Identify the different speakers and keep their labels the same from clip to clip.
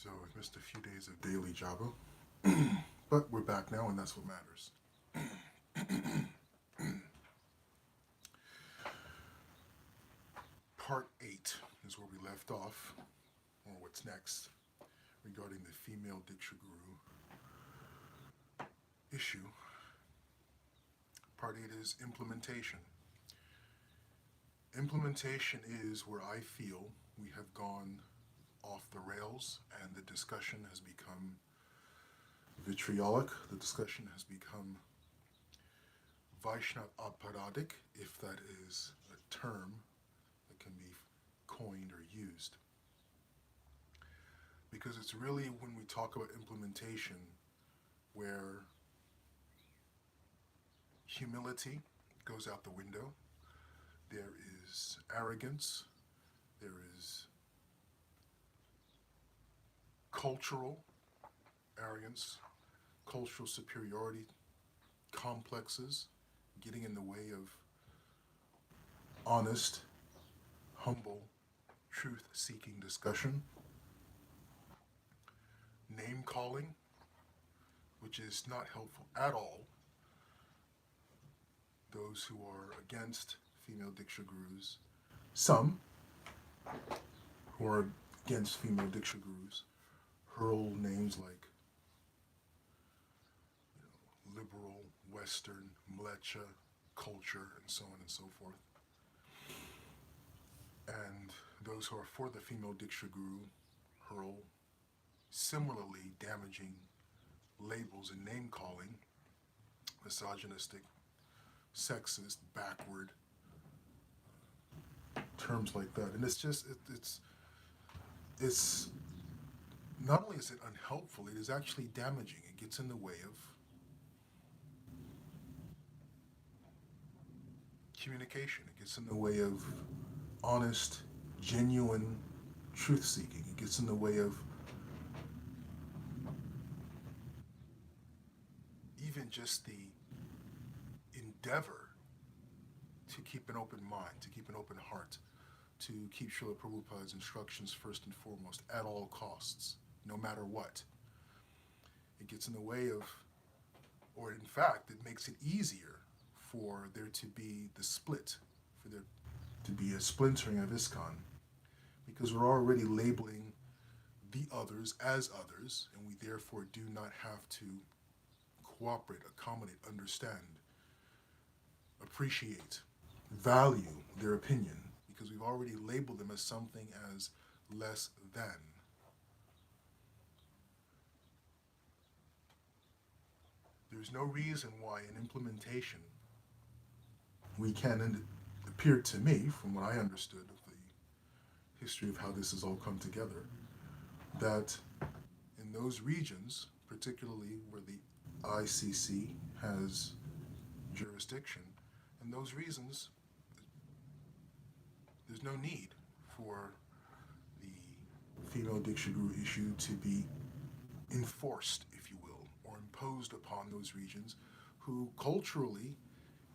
Speaker 1: So I missed a few days of daily Japa, but we're back now, and that's what matters. Part 8 is where we left off, or what's next, regarding the female Diksha Guru issue. Part 8 is implementation. Implementation is where I feel we have gone off the rails and the discussion has become vitriolic. The discussion has become Vaishnav aparadic, if that is a term that can be coined or used. Because it's really when we talk about implementation where humility goes out the window, there is arrogance, there is cultural arrogance, cultural superiority complexes getting in the way of honest, humble, truth seeking discussion, name calling, which is not helpful at all. Those who are against female Diksha Gurus, some who are against female Diksha Gurus, hurl names like liberal, Western, mlecha, culture, and so on and so forth. And those who are for the female Diksha Guru hurl similarly damaging labels and name calling, misogynistic, sexist, backward terms like that. And it's just, it's not only is it unhelpful, it is actually damaging. It gets in the way of communication. It gets in the way of honest, genuine truth seeking. It gets in the way of even just the endeavor to keep an open mind, to keep an open heart, to keep Srila Prabhupada's instructions first and foremost at all costs, no matter what. It gets in the way of, or in fact, it makes it easier for there to be the split, for there to be a splintering of ISKCON, because we're already labeling the others as others, and we therefore do not have to cooperate, accommodate, understand, appreciate, value their opinion, because we've already labeled them as something as less than. There's no reason why in implementation we can, and it appeared to me, from what I understood of the history of how this has all come together, that in those regions, particularly where the ICC has jurisdiction, in those reasons, there's no need for the female Diksha Guru issue to be enforced, if you will, or imposed upon those regions who culturally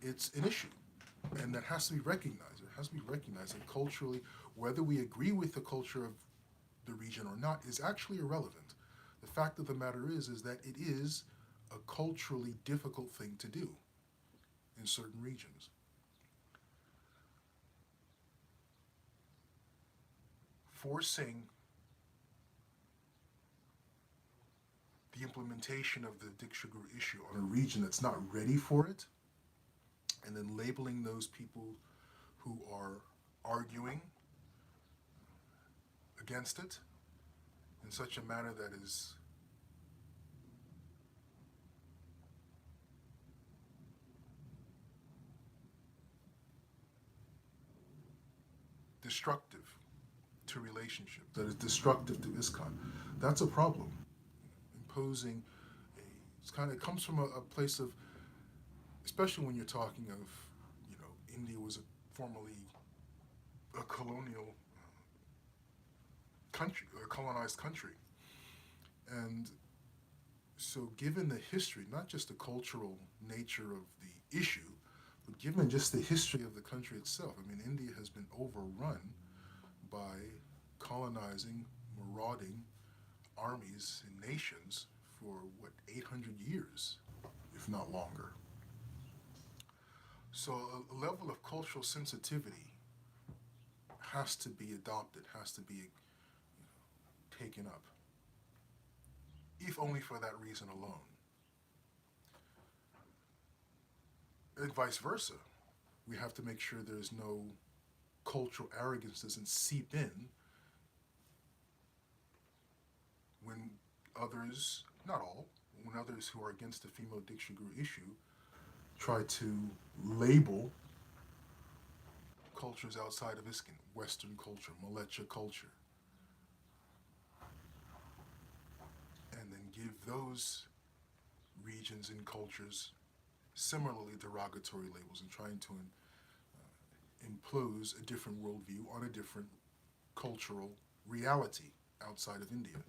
Speaker 1: it's an issue. And that has to be recognized. It has to be recognized that culturally, whether we agree with the culture of the region or not is actually irrelevant. The fact of the matter is that it is a culturally difficult thing to do in certain regions. Forcing the implementation of the Diksha Guru issue on a region that's not ready for it, and then labeling those people who are arguing against it in such a manner that is destructive to relationships, that is destructive to ISKCON. That's a problem. Imposing it comes from a place of, especially when you're talking of, India was formerly a colonial country, a colonized country. And so given the history, not just the cultural nature of the issue, but given just the history of the country itself, India has been overrun by colonizing, marauding, armies and nations for what, 800 years, if not longer. So a level of cultural sensitivity has to be adopted, has to be taken up, if only for that reason alone. And vice versa. We have to make sure there's no cultural arrogance doesn't seep in when others, not all, when others who are against the female Diksha Guru issue try to label cultures outside of ISKCON, Western culture, Malecha culture, and then give those regions and cultures similarly derogatory labels and trying to impose a different worldview on a different cultural reality outside of India.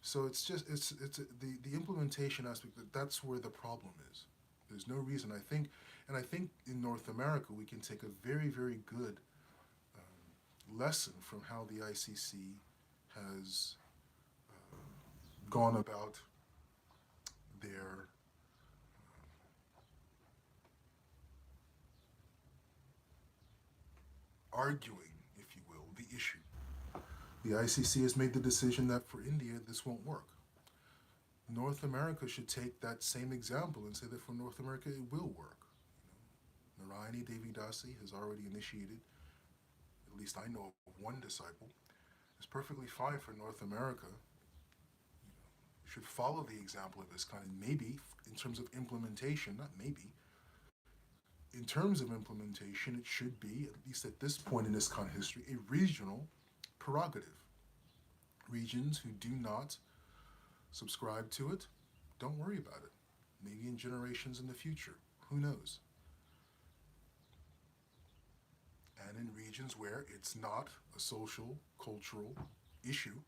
Speaker 1: So the implementation aspect, that's where the problem is. There's no reason, I think in North America we can take a very, very good lesson from how the ICC has gone about their arguing, if you will, the issue. The ICC has made the decision that for India this won't work. North America should take that same example and say that for North America it will work. Narayani Devidasi has already initiated, at least I know of one disciple. It's perfectly fine for North America. Should follow the example of this kind, and maybe in terms of implementation, not maybe, in terms of implementation, it should be, at least at this point in this kind of history, a regional prerogative. Regions who do not subscribe to it, don't worry about it. Maybe in generations in the future, who knows? And in regions where it's not a social, cultural issue,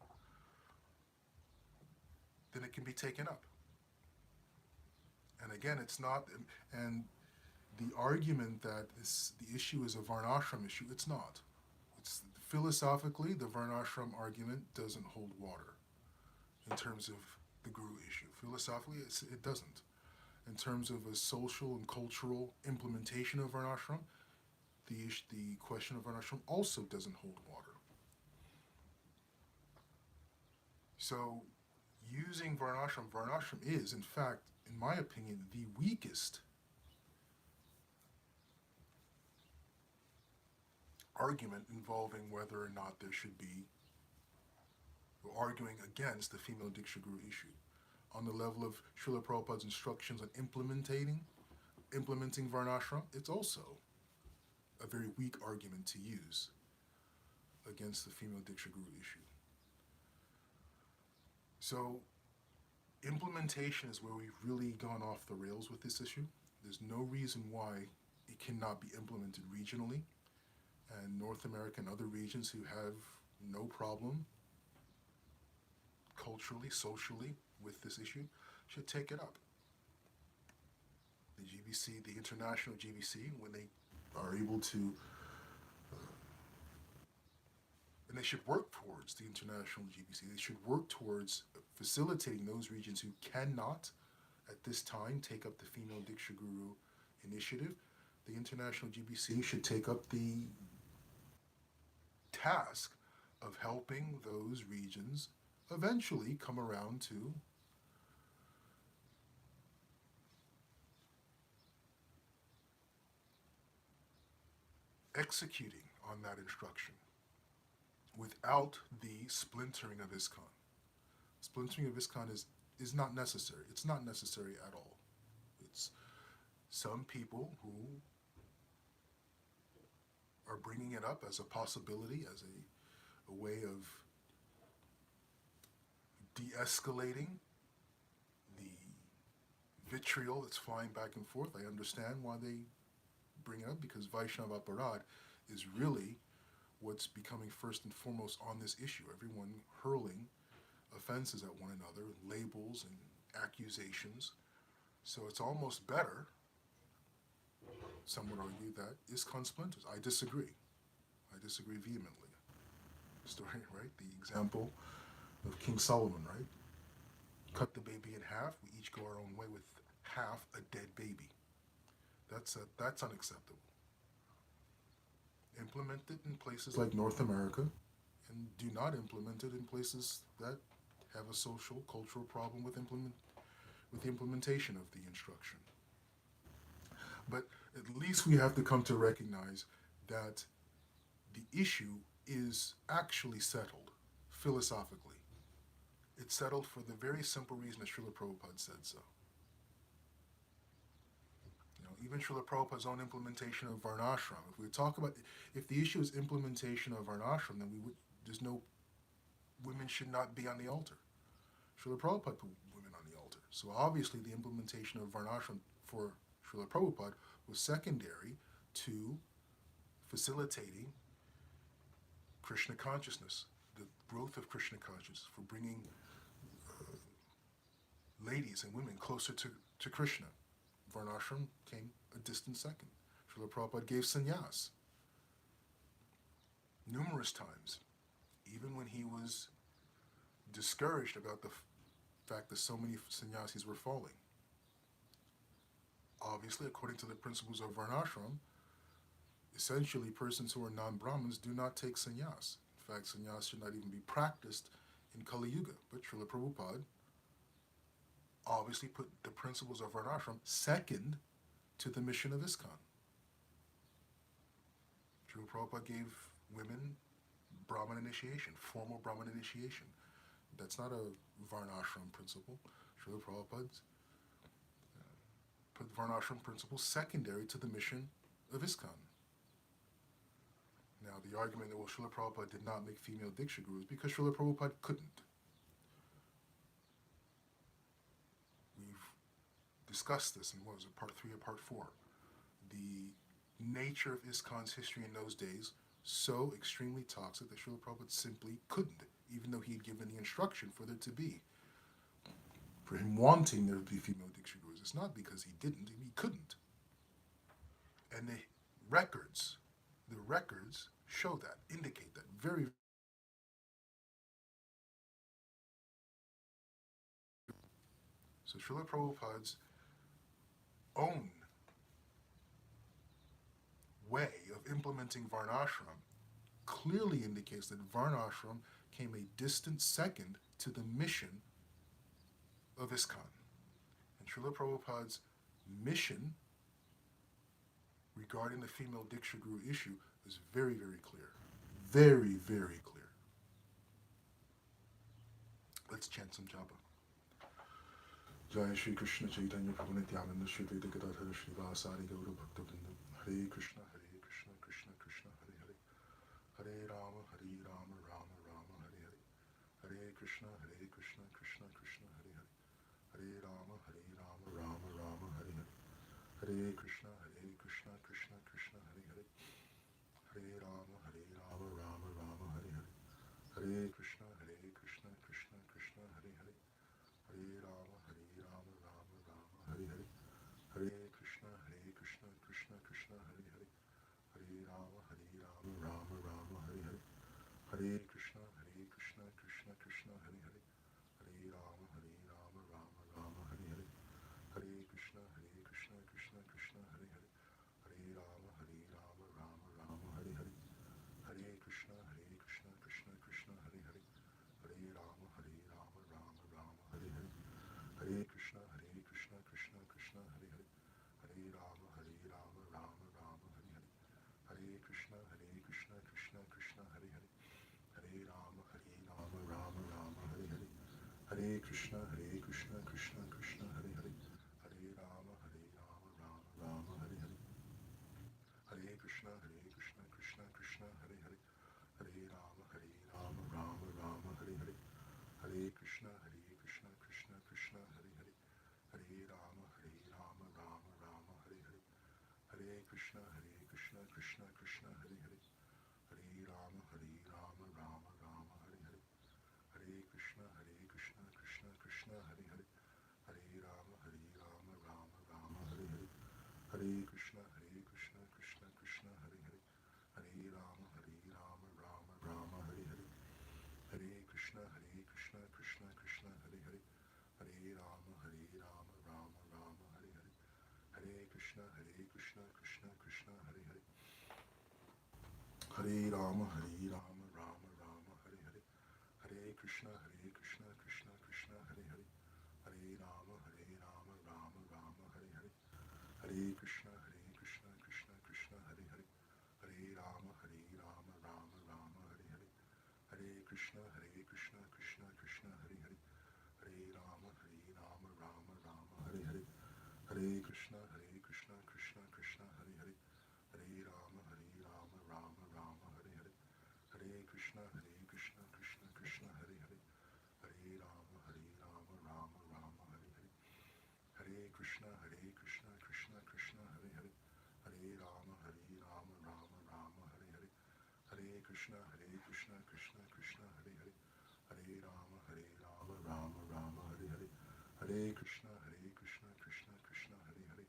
Speaker 1: then it can be taken up. And again, it's not, and the argument that the issue is a Varnashram issue, it's not. It's philosophically, the Varnashram argument doesn't hold water in terms of the Guru issue. Philosophically, it doesn't. In terms of a social and cultural implementation of Varnashram, the question of Varnashram also doesn't hold water. So using Varnashram is, in fact, in my opinion, the weakest argument involving whether or not there should be, or arguing against the female Diksha Guru issue. On the level of Srila Prabhupada's instructions on implementing Varnashram, it's also a very weak argument to use against the female Diksha Guru issue. So implementation is where we've really gone off the rails with this issue. There's no reason why it cannot be implemented regionally, and North America and other regions who have no problem culturally, socially with this issue should take it up. The GBC, the international GBC, when they are able to, and they should work towards the international GBC, they should work towards facilitating those regions who cannot at this time take up the female Diksha Guru initiative. The international GBC should take up the task of helping those regions eventually come around to executing on that instruction without the splintering of ISKCON. Splintering of ISKCON is not necessary. It's not necessary at all. It's some people who are bringing it up as a possibility, as a way of de-escalating the vitriol that's flying back and forth. I understand why they bring it up, because Vaishnava Aparad is really what's becoming first and foremost on this issue. Everyone hurling offenses at one another, labels and accusations. So it's almost better, some would argue, that ISKCON splinters. I disagree. I disagree vehemently. Story, right? The example of King Solomon, right? Cut the baby in half. We each go our own way with half a dead baby. That's unacceptable. Implement it in places like North America, and do not implement it in places that have a social, cultural problem with the implementation of the instruction. But at least we have to come to recognize that the issue is actually settled philosophically. It's settled for the very simple reason that Srila Prabhupada said so. Even Srila Prabhupada's own implementation of Varnashram. If we talk about, if the issue is implementation of Varnashram, then there's no, women should not be on the altar. Srila Prabhupada put women on the altar. So obviously the implementation of Varnashram for Srila Prabhupada was secondary to facilitating Krishna consciousness, the growth of Krishna consciousness, for bringing ladies and women closer to Krishna. Varnashram came a distant second. Srila Prabhupada gave sannyas numerous times, even when he was discouraged about the fact that so many sannyasis were falling. Obviously, according to the principles of Varnashram, essentially persons who are non-Brahmins do not take sannyas. In fact, sannyas should not even be practiced in Kali Yuga. But Srila Prabhupada obviously put the principles of Varnashram second to the mission of ISKCON. Srila Prabhupada gave women Brahman initiation, formal Brahman initiation. That's not a Varnashram principle. Srila Prabhupada put Varnashram principles secondary to the mission of ISKCON. Now, the argument that, well, Srila Prabhupada did not make female Diksha gurus because Srila Prabhupada couldn't. We've discussed this in, what was it, part 3 or part 4. The nature of ISKCON's history in those days, so extremely toxic that Srila Prabhupada simply couldn't, even though he had given the instruction for there to be. For him wanting there to be female Diksha gurus, it's not because he didn't, he couldn't. And the records show that, indicate that very. So Srila Prabhupada's own way of implementing Varnashram clearly indicates that Varnashram came a distant second to the mission of ISKCON. And Srila Prabhupada's mission regarding the female Diksha Guru issue is very, very clear. Very, very clear. Let's chant some Japa. Jai Shri Krishna Chaitanya Prabhu Nityananda Shri Advaita Gadadhara Shri Vasari Gaura Bhaktavinda Hare Krishna Krishna Krishna Hare Hare Hare Rama Rama Rama Hare Hare Hare Krishna Krishna Krishna Hare Hare Hare Rama Rama Hare Hare Hare Krishna Krishna Krishna Hare Hare Hare Rama Rama Hare Hare Hare Krishna Krishna Krishna Hare Hare Hare Rama Rama Hare Hare Hare Krishna Krishna Krishna Hare Hare Hare Rama Rama Hare Hare Hare Krishna Krishna Krishna Hare Hare Hare Rama Rama Hare Hare Hare Krishna Krishna Krishna Hare Hare Hare Rama Rama Hare Hare Hare Krishna Krishna Krishna Hare Hare Hare Rama Rama Hare Hare Hare Krishna Krishna Krishna Hare Hare Hare Rama Rama Hare Hare Hare Krishna Krishna Krishna Hare Hare Hare Rama Rama Hare Hare Hare Krishna Krishna Krishna Hare Hare Hare Rama Rama Hare Hare Hare Krishna Krishna Krishna Hare Hare Hare Rama Rama Hare Hare Hare Krishna Krishna Krishna Hare Hare Hare Rama Rama Hare Hare Hare Krishna Krishna Krishna Hare Hare Hare Rama Rama Hare Hare Hare Krishna Krishna Krishna Hare Hare Hare Rama Rama Hare Hare Hare Krishna Krishna Krishna Hare Hare Hare Rama Rama Hare Hare Hare Krishna Krishna Krishna, Krishna Krishna, Hare Hare. Hare Rama, Rama Rama, Hare Hare. Hare Krishna, Krishna Krishna, Hare Hare. Hare Rama, Rama Rama, Hare Hare. Hare Krishna, Krishna Krishna, Hare Hare. Hare Rama, Rama Rama, Hare Hare. Hare Krishna, Krishna Krishna, Hare Hare. Hare Rama, Rama Rama, Hare Hare. Hare Krishna, Krishna Krishna, Hare Hare. Hare Rama, Rama Rama, Hare Hare. Hare Krishna, Krishna, Hare Hare. Hare Rama, Rama Rama, Hare Hare. Hare Krishna, Krishna, Hare Hare. Hare Rama, Rama Rama, Hare Hare. Hare Krishna, Krishna, Hare Hare.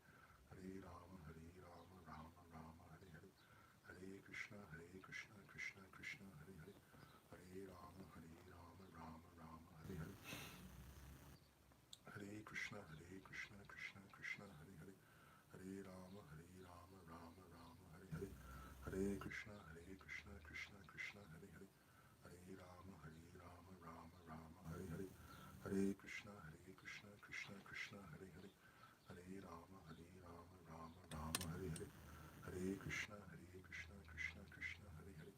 Speaker 1: Hare Rama, Rama Rama, Hare Hare. Hare Krishna, Krishna, Hare Hare. Hare Rama, Rama Rama, Hare Hare. Hare Krishna, Krishna, Hare Hare. Hare Rama, Rama Rama, Hare Hare. Hare Krishna, Krishna, Hare Hare. Hare Rama, Rama Rama, Hare Hare. Hare Krishna, Krishna, Hare Hare. Hare Rama, Rama Rama, Hare Hare. Hare Krishna, Krishna, Hare Hare. Hare Rama, Rama Rama, Hare Hare. Hare Krishna, Krishna, Hare Hare.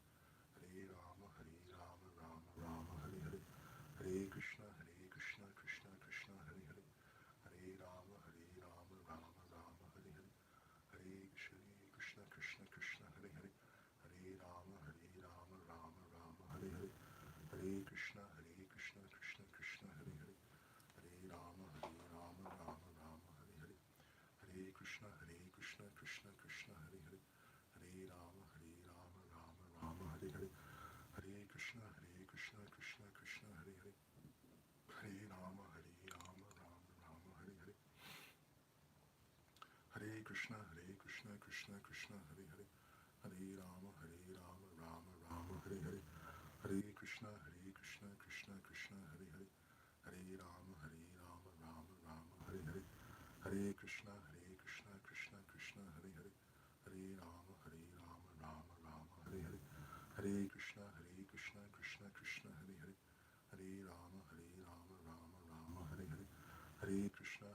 Speaker 1: Hare Rama, Rama Rama, Hare Hare. Hare Krishna, Krishna, Hare Hare. Hare Rama, Rama Rama, Hare Hare. Hare Krishna, Krishna, Hare Hare. Hare Rama, Rama Rama, Hare Hare. Hare Krishna, Krishna, Hare Hare. Hare Rama, Rama Rama, Hare Hare. Hare Krishna, Krishna, Hare Hare. Hare Rama, Rama Rama, Hare Hare. Hare Krishna, Krishna, Hare Hare. Hare Rama, Rama Rama, Hare Hare. Hare Krishna, Krishna, Hare Hare. Hare Rama, Rama Rama, Hare Hare. Hare Krishna, Krishna, Hare Hare. Hare Rama, Rama Rama, Hare Hare. Hare Krishna,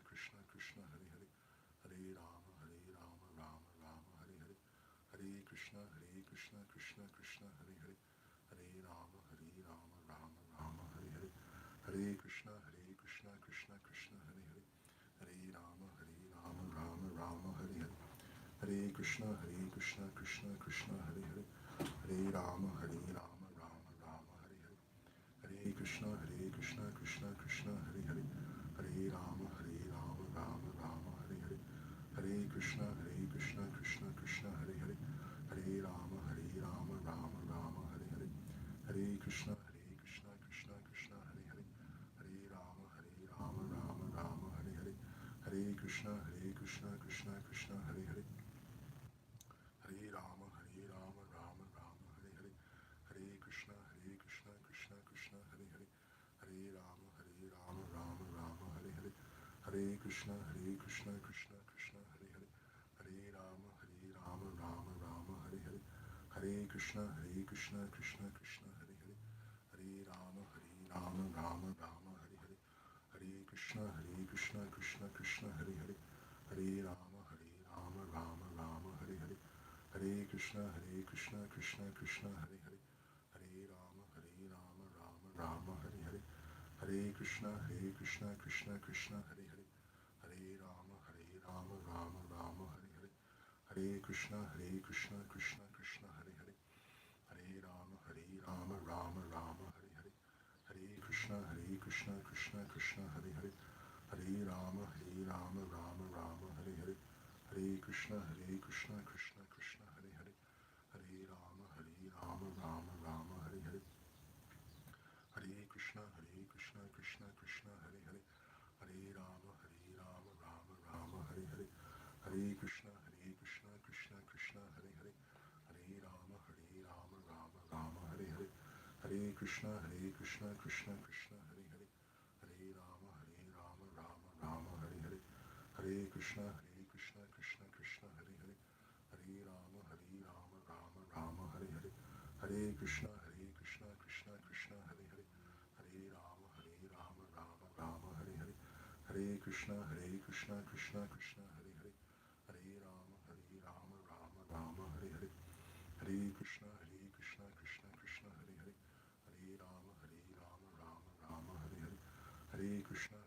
Speaker 1: Krishna, Hare Hare. Hare Rama, Rama Rama, Hare Hare. Hare Krishna, Krishna, Hare Hare. Hare Rama, Rama Rama, Hare Hare. Hare Krishna, Krishna, Hare Hare. Hare Rama, Rama Rama, Hare Hare. Hare Krishna, Krishna, Hare Hare. Hare Rama, Rama Rama, Hare Hare. Hare Krishna, Krishna, Hare Hare. Hare Rama, Rama Rama, Hare Hare. Hare Krishna, Krishna, Hare Hare. Hare Rama, Rama Rama, Hare Hare. Hare Krishna, Krishna, Hare Hare. Hare Rama, Rama Rama, Hare Hare. Hare Krishna, Krishna, Hare Hare. Hare Rama, Rama Rama, Hare Hare. Hare Krishna, Krishna, Hare Hare. Hare Rama, Rama Rama, Hare Hare. Hare Krishna, Krishna, Hare Hare. Hare Rama, Rama Rama, Hare Hare. Hare Krishna, Krishna, Hare Hare. Hare Rama, Rama Rama, Hare Hare. Hare Krishna, Krishna, Hare Hare. Hare Rama, Rama Rama, Hare Hare. Hare Krishna, Krishna, Hare Hare. Hare Rama, Rama Rama, Hare Hare. Hare Krishna, Krishna, Hare Hare. Hare Rama, Rama Rama, Hare Hare. Hare Krishna, Krishna, Hare Hare. Hare Rama, Rama Rama, Hare Hare. Hare Krishna, Krishna, Hare Hare. Hare Rama, Rama Rama, Hare Hare. Hare Krishna, Krishna, Hare Hare. Hare Rama, Rama Rama, Hare Hare. Hare Krishna, Krishna, Hare Hare. Hare Rama, Rama Rama, Hare Hare. Hare Krishna, Krishna, Hare Hare. Hare Rama, Rama Rama, Hare Hare. Hare Krishna, Krishna, Hare Hare. Hare Rama, Rama Rama, Hare Hare. Hare Krishna, Krishna, Hare Hare. Hare Rama, Rama Rama, Hare Hare. Hare Krishna, Krishna, Hare Hare. Hare Rama, Rama Rama, Hare Hare. Hare Krishna, Hare Krishna, Krishna, Krishna, Hare Hare, Hare Rama, Rama, Rama, Hare Hare, Hare Krishna, Krishna, Krishna, Hare Hare, Hare Rama, Rama, Rama, Hare Hare, Hare Krishna, Krishna, Hare Hare, Hare Rama, Rama, Rama, Hare Hare, Hare Krishna,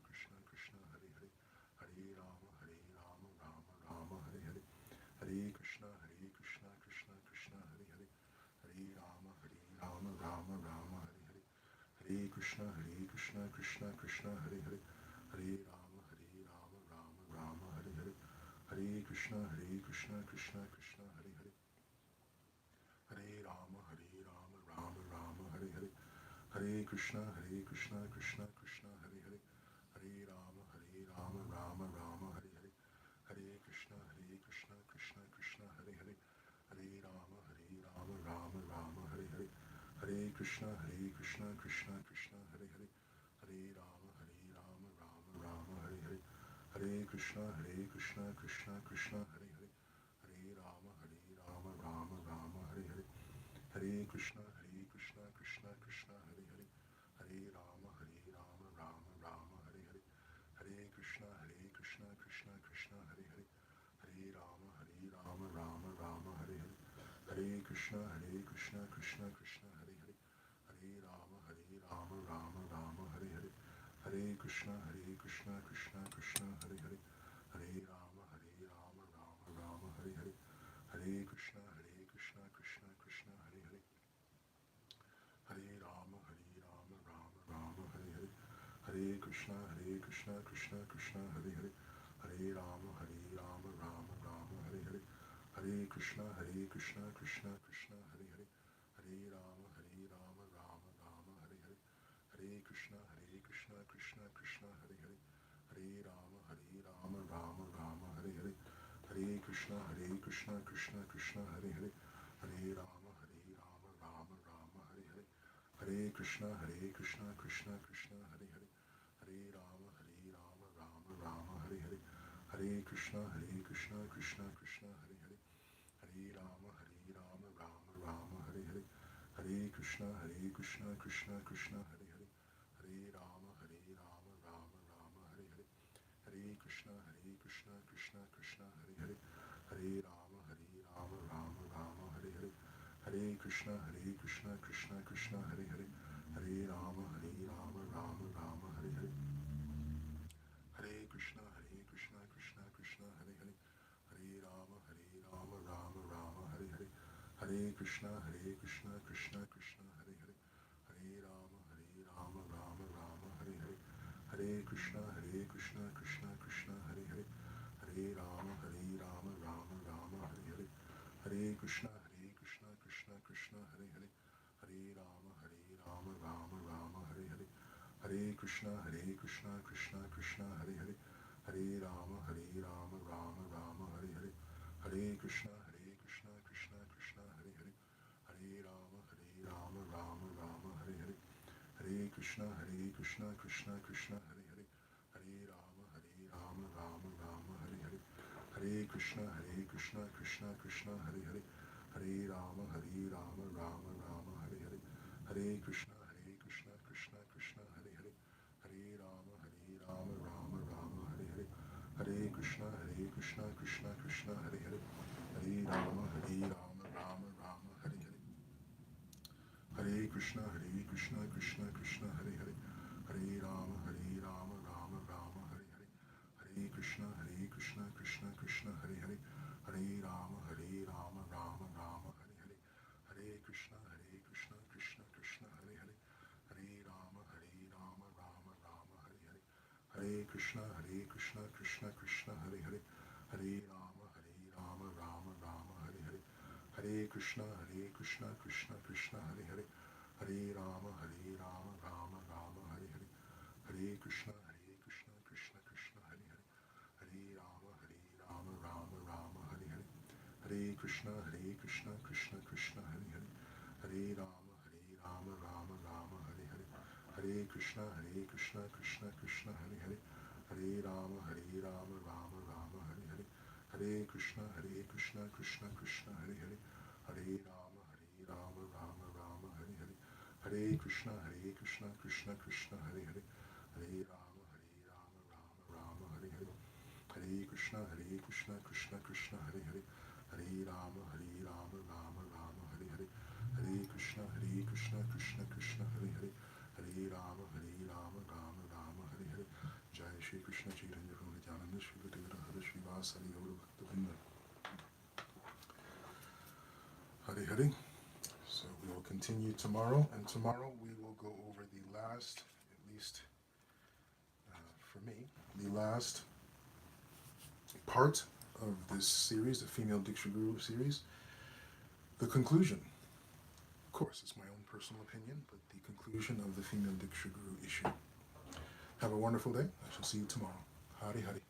Speaker 1: Krishna, Hare Hare, Hare Rama, Rama, Rama, Hare Hare, Hare Krishna, Krishna, Hare Hare, Hare Rama, Rama, Rama, Hare Hare, Hare Krishna, Krishna, Hare Hare, Hare Rama, Rama, Hare Hare, Hare Krishna, Krishna, Hare Hare, Hare Rama, Rama, Hare Hare, Hare Krishna, Krishna, Hare Hare, Hare Rama, Rama, Hare Hare, Hare Krishna, Krishna, Hare Hare, Hare Rama, Rama, Hare Hare, Hare Krishna, Krishna, Hare Hare, Hare Rama, Rama, Hare Hare, Hare Krishna, Krishna, Hare Hare, Hare Rama, Rama, Hare Hare, Hare Krishna, Krishna, Hare Hare, Hare Rama, Rama, Hare Hare, Hare Krishna, Krishna, Hare Hare, Hare Rama, Rama, Hare Hare, Hare Krishna, Krishna, Hare Hare, Hare Rama, Rama, Hare Hare, Hare Krishna, Krishna, Hare Hare, Hare Rama, Rama, Hare Hare, Hare Krishna, Krishna, Hare Hare, Hare Rama, Rama, Hare Hare, Hare Krishna, Krishna, Hare Hare, Hare Rama, Rama, Hare Hare, Hare Krishna, Krishna, Hare Hare, Hare Rama, Rama, Hare Hare, Hare Krishna, Krishna, Hare Hare, Hare Rama, Rama, Hare Hare, Hare Krishna, Krishna, Hare Hare, Hare Rama, Rama, Hare Hare, Hare Krishna, Krishna, Hare Hare, Hare Rama, Rama, Hare Hare, Hare Krishna, Krishna, Hare Hare, Hare Rama, Rama, Hare Hare, Hare Krishna, Krishna, Hare Hare, Hare Rama, Rama, Hare Hare, Hare Krishna, Krishna, Hare Hare, Hare Rama, Rama, Hare Hare, Hare Krishna, Krishna, Hare Hare, Hare Rama, Rama, Hare Hare, Hare Krishna, Krishna, Hare Hare, Hare Rama, Rama, Hare Hare, Hare Krishna, Krishna, Hare Hare, Hare Rama, Rama, Hare Hare, Hare Krishna, Krishna, Hare Hare, Hare Rama, Rama, Hare Hare, Hare Krishna, Krishna, Hare Hare, Hare Rama, Rama, Hare Hare, Hare Krishna, Krishna, Hare Hare, Hare Rama, Rama, Hare Hare, Hare Krishna, Krishna, Hare Hare, Hare Rama, Rama, Hare Hare, Hare Krishna, Krishna, Hare Hare, Hare Rama, Rama, Hare Hare, Hare Krishna, Krishna, Hare Hare, Hare Rama, Rama, Hare Hare, Hare Krishna, Krishna, Hare Hare, Hare Rama, Rama, Hare Hare, Hare Krishna, Krishna, Hare Hare, Hare Rama, Rama, Hare Hare, Hare Krishna, Krishna, Hare Hare, Hare Rama, Rama, Hare Hare, Hare Krishna, Krishna, Hare Hare, Hare Rama, Rama, Hare Hare, Hare Krishna, Krishna, Hare Hare, Hare Rama, Rama, Hare Hare, Hare Krishna, Krishna, Hare Hare, Hare Rama, Rama, Hare Hare, Hare Krishna, Krishna, Hare Hare, Hare Rama, Rama, Hare Hare, Hare Krishna, Krishna, Hare Hare, Hare Rama, Rama, Hare Hare, Hare Krishna, Krishna, Hare Hare, Hare Rama, Rama, Hare Hare, Hare Krishna, Krishna, Hare Hare, Hare Rama, Rama, Hare Hare, Hare Krishna, Krishna, Hare Hare, Hare Rama, Rama Rama Rama Hare Hare, Hare Krishna Krishna Krishna Hare Hare, Hare Rama Rama Rama Hare Hare, Hare Krishna Krishna Krishna Hare Hare, Hare Rama Rama Rama Hare Hare, Hare Krishna Krishna Krishna Hare Hare, Hare Rama Rama Rama Hare Hare. Jai Shri Krishna Chaitanya Prabhu Nityananda Shri Guru Hare Shri Vasari Gaura Bhakta Vrinda. Hare Hare. So we will continue tomorrow, and tomorrow we will go over the last, at least for me, the last part of this series, the Female Diksha Guru series, the conclusion. Of course, it's my own personal opinion, but the conclusion of the Female Diksha Guru issue. Have a wonderful day. I shall see you tomorrow. Hari Hari.